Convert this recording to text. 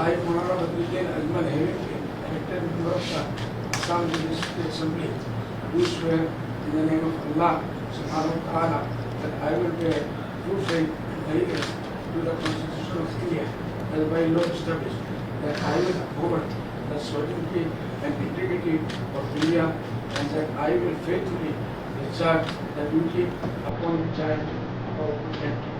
I, Maulana Badruddin Ajmal, having been elected member of the Assam Legislative Assembly, do swear in the name of Allah Subhanahu wa Ta'ala that I will bear true faith and allegiance to the Constitution of India as by law established, that I will uphold the sovereignty and integrity of India, and that I will faithfully discharge the duty upon which I am about to enter.